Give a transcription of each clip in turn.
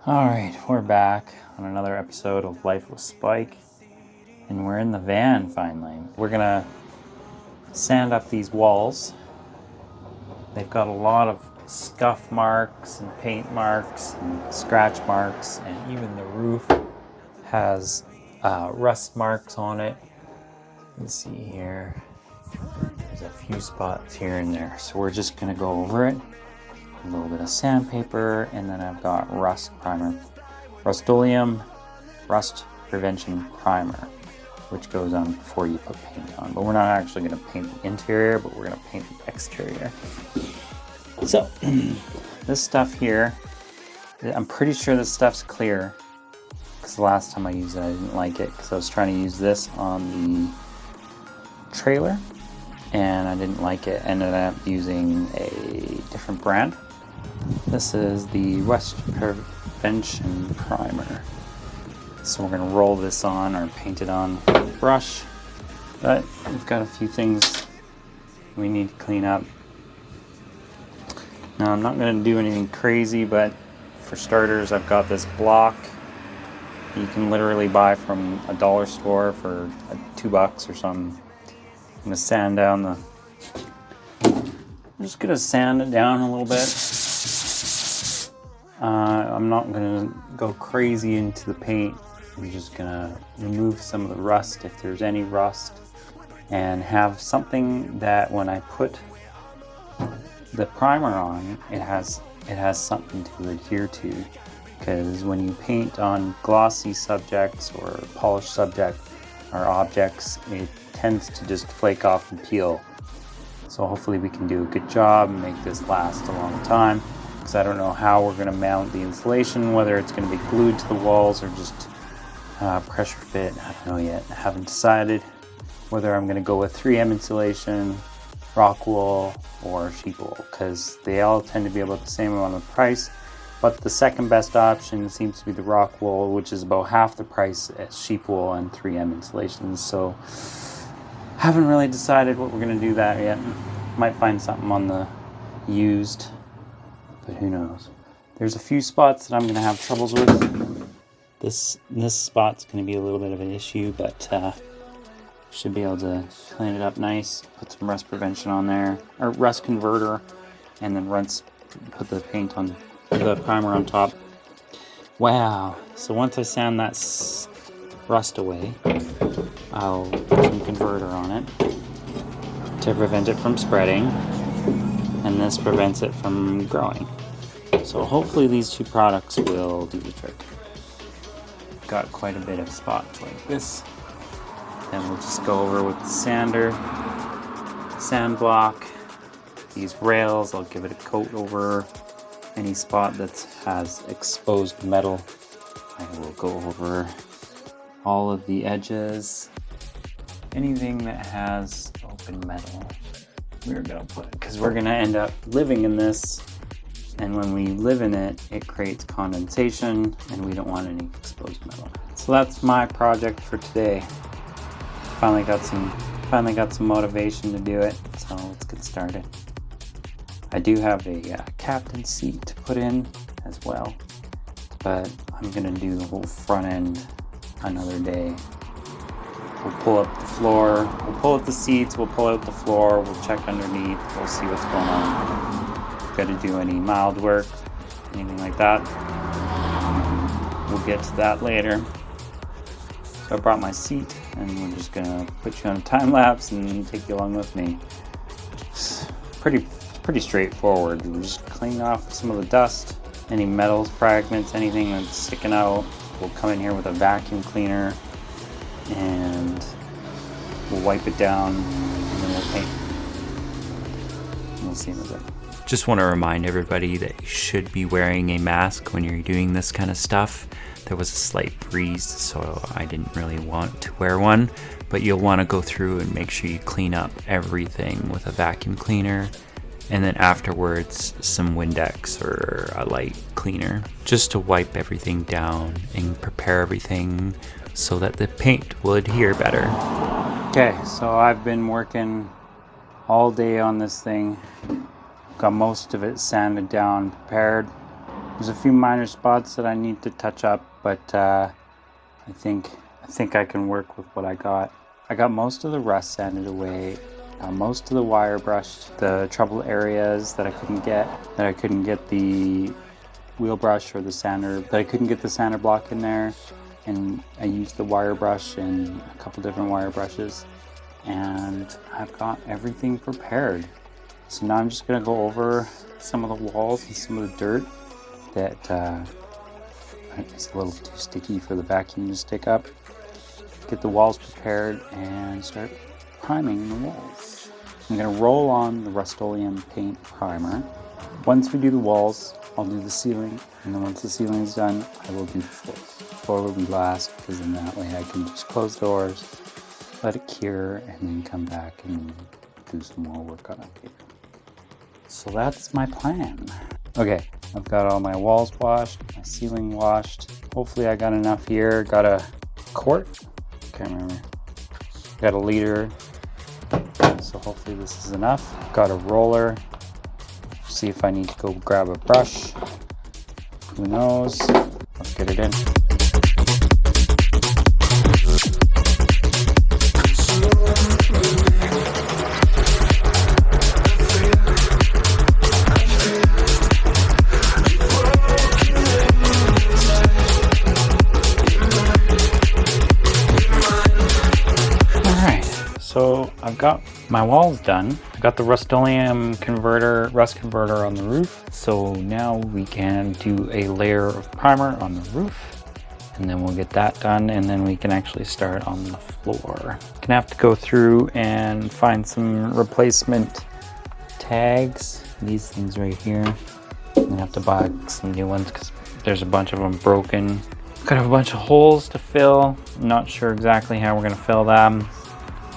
Alright, we're back on another episode of Life with Spike, and we're in the van finally. We're gonna sand up these walls. They've got a lot of scuff marks and paint marks and scratch marks, and even the roof has rust marks on it. You can see here, there's a few spots here and there. So we're just gonna go over it. A little bit of sandpaper, and then I've got rust primer. Rust-Oleum Rust Prevention Primer, which goes on before you put paint on. But we're not actually going to paint the interior, but we're going to paint the exterior. So, this stuff here, I'm pretty sure this stuff's clear, because the last time I used it I didn't like it, because I was trying to use this on the trailer, and I didn't like it. Ended up using a different brand. This is the Rust Prevention Primer. So we're going to roll this on or paint it on with a brush. But we've got a few things we need to clean up. Now I'm not going to do anything crazy, but for starters I've got this block you can literally buy from a dollar store for $2 or something. I'm going to sand down the... I'm just going to sand it down a little bit. I'm not going to go crazy into the paint. I'm just going to remove some of the rust if there's any rust, and have something that when I put the primer on, it has something to adhere to. Because when you paint on glossy subjects or polished subject or objects, it tends to just flake off and peel. So hopefully we can do a good job and make this last a long time. Because I don't know how we're going to mount the insulation, whether it's going to be glued to the walls or just pressure fit. I don't know yet. I haven't decided whether I'm going to go with 3M insulation, rock wool, or sheet wool, because they all tend to be about the same amount of price. But the second best option seems to be the rock wool, which is about half the price as sheep wool and 3M insulation. So haven't really decided what we're going to do that yet. Might find something on the used, but who knows. There's a few spots that I'm going to have troubles with. This spot's going to be a little bit of an issue, but should be able to clean it up nice. Put some rust prevention on there, or rust converter, and then put the paint on, the primer on top. Wow! So once I sand that rust away, I'll put some converter on it to prevent it from spreading, and this prevents it from growing. So hopefully these two products will do the trick. Got quite a bit of spots like this. Then we'll just go over with the sander, sand block, these rails. I'll give it a coat over any spot that has exposed metal. I will go over all of the edges. Anything that has open metal, we're gonna put, because we're gonna end up living in this, and when we live in it, it creates condensation, and we don't want any exposed metal. So that's my project for today. Finally got some motivation to do it, so let's get started. I do have a captain seat to put in as well, but I'm gonna do the whole front end another day. We'll pull up the floor, we'll pull up the seats, we'll pull out the floor, we'll check underneath, we'll see what's going on. Got to do any mild work, anything like that. We'll get to that later. So I brought my seat, and we're just gonna put you on a time lapse and take you along with me. It's pretty straightforward. We'll just clean off some of the dust, any metal fragments, anything that's sticking out. We'll come in here with a vacuum cleaner, and we'll wipe it down, and then we'll paint. And we'll see in a bit. Just want to remind everybody that you should be wearing a mask when you're doing this kind of stuff. There was a slight breeze, so I didn't really want to wear one, but you'll want to go through and make sure you clean up everything with a vacuum cleaner, and then afterwards some Windex or a light cleaner, just to wipe everything down and prepare everything so that the paint will adhere better. Okay, so I've been working all day on this thing. Got most of it sanded down, prepared. There's a few minor spots that I need to touch up, but I think I can work with what I got. I got most of the rust sanded away, most of the wire brushed, the trouble areas that I couldn't get the wheel brush or the sander, that I couldn't get the sander block in there, and I used the wire brush and a couple different wire brushes, and I've got everything prepared. So now I'm just gonna go over some of the walls and some of the dirt that it's a little too sticky for the vacuum to stick up. Get the walls prepared and start priming the walls. I'm going to roll on the Rust-Oleum paint primer. Once we do the walls, I'll do the ceiling, and then once the ceiling is done, I will do the floor. The floor will be last, because in that way I can just close doors, let it cure, and then come back and do some more work on it here. So that's my plan. Okay, I've got all my walls washed, my ceiling washed. Hopefully I got enough here. Got a quart? Can't remember. Got a liter. So hopefully this is enough. Got a roller. See if I need to go grab a brush. Who knows? Let's get it in. So I've got my walls done. I got the Rust-Oleum rust converter on the roof. So now we can do a layer of primer on the roof, and then we'll get that done, and then we can actually start on the floor. Gonna have to go through and find some replacement tags. These things right here. I'm gonna have to buy some new ones because there's a bunch of them broken. Got a bunch of holes to fill. I'm not sure exactly how we're gonna fill them.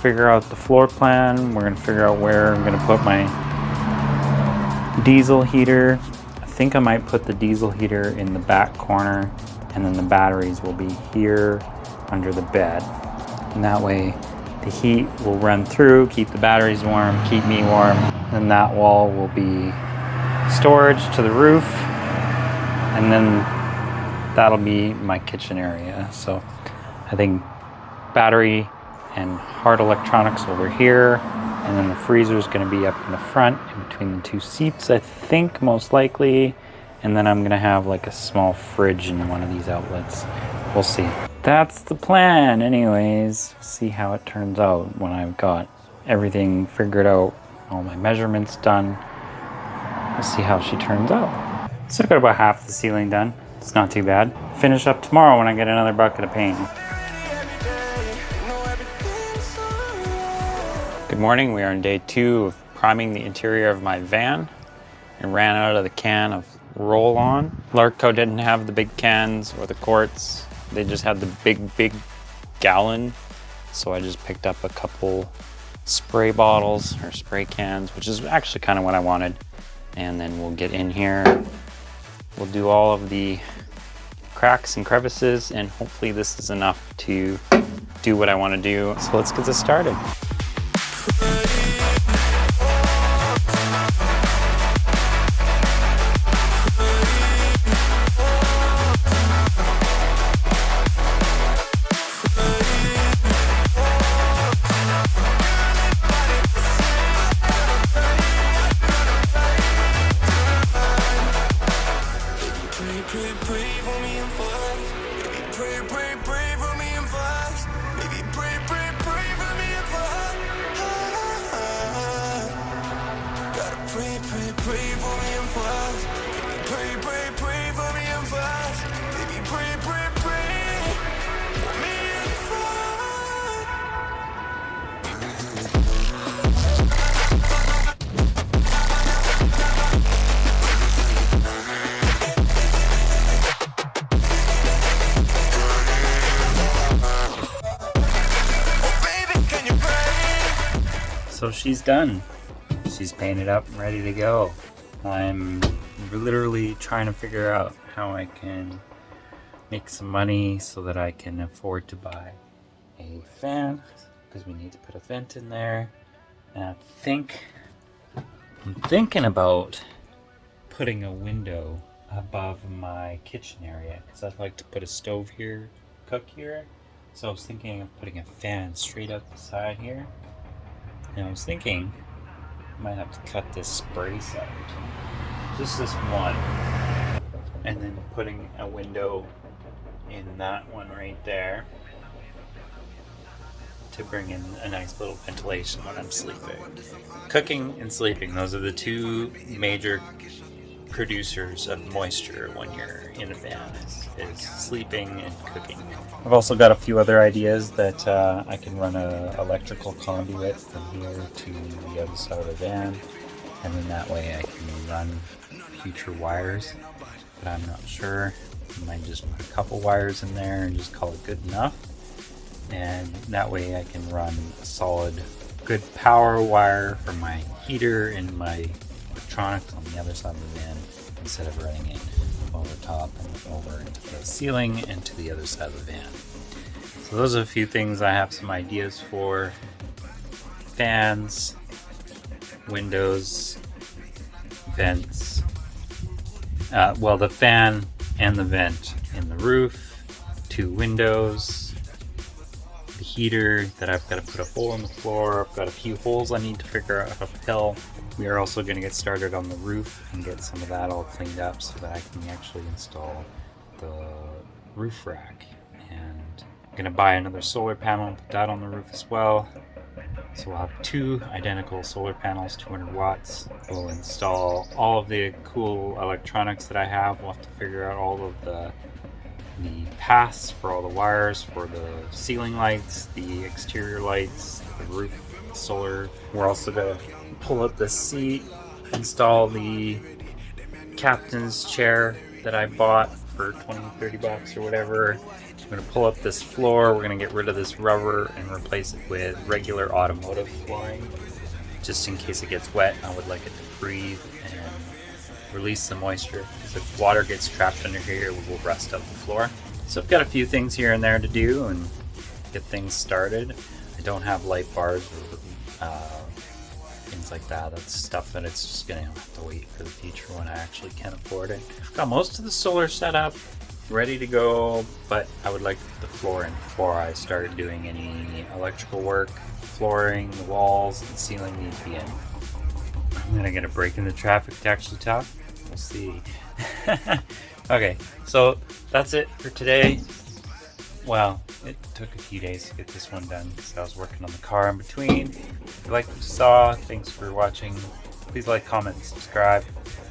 Figure out the floor plan. We're gonna figure out where I'm gonna put my diesel heater. I think I might put the diesel heater in the back corner, and then the batteries will be here under the bed. And that way the heat will run through, keep the batteries warm, keep me warm. And that wall will be storage to the roof, and then that'll be my kitchen area. So I think battery and hard electronics over here, and then the freezer is going to be up in the front in between the two seats, I think, most likely. And then I'm going to have like a small fridge in one of these outlets. We'll see. That's the plan anyways. We'll see how it turns out when I've got everything figured out, all my measurements done. We'll see how she turns out. So I've got about half the ceiling done. It's not too bad. Finish up tomorrow when I get another bucket of paint. Good morning. We are on day 2 of priming the interior of my van. I ran out of the can of roll-on. Larco didn't have the big cans or the quarts. They just had the big gallon. So I just picked up a couple spray bottles or spray cans, which is actually kind of what I wanted. And then we'll get in here. We'll do all of the cracks and crevices, and hopefully this is enough to do what I want to do. So let's get this started. So she's done. She's painted up and ready to go. I'm literally trying to figure out how I can make some money so that I can afford to buy a fan, because we need to put a vent in there. And I'm thinking about putting a window above my kitchen area because I'd like to put a stove here, cook here. So I was thinking of putting a fan straight up the side here. And I was thinking I might have to cut this brace out, just this one, and then putting a window in that one right there to bring in a nice little ventilation when I'm sleeping. Cooking and sleeping, those are the two major producers of moisture when you're in a van, is sleeping and cooking. I've also got a few other ideas that I can run a electrical conduit from here to the other side of the van, and then that way I can run future wires, but I'm not sure. I might just put a couple wires in there and just call it good enough, and that way I can run a solid good power wire for my heater and my electronics on the other side of the van instead of running it over top and over into the ceiling and to the other side of the van. So those are a few things I have some ideas for. Fans, windows, vents. Well, the fan and the vent in the roof, 2 windows, the heater that I've got to put a hole in the floor. I've got a few holes I need to figure out how to fill. We are also going to get started on the roof and get some of that all cleaned up so that I can actually install the roof rack. And I'm going to buy another solar panel and put that on the roof as well. So we'll have 2 identical solar panels, 200 watts. We'll install all of the cool electronics that I have. We'll have to figure out all of the paths for all the wires, for the ceiling lights, the exterior lights, the roof, solar. We're also going to pull up the seat, install the captain's chair that I bought for 20-30 bucks or whatever. I'm going to pull up this floor. We're going to get rid of this rubber and replace it with regular automotive flooring. Just in case it gets wet, I would like it to breathe and release the moisture. Because if water gets trapped under here, we will rust out the floor. So I've got a few things here and there to do and get things started. I don't have light bars or things like that. That's stuff that it's just going to have to wait for the future when I actually can afford it. I've got most of the solar set up, ready to go, but I would like to put the floor in before I start doing any electrical work. Flooring, the walls, the ceiling need to be in. I'm going to get a break in the traffic to actually talk. We'll see. Okay, so that's it for today. Well, it took a few days to get this one done because I was working on the car in between. If you liked what you saw, thanks for watching. Please like, comment, and subscribe.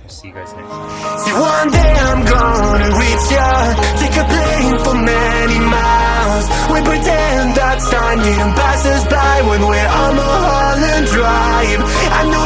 We'll see you guys next time. See, one day I'm gonna reach ya, take a plane for many miles. We pretend that time didn't pass us by when we're on Mulholland Drive. I know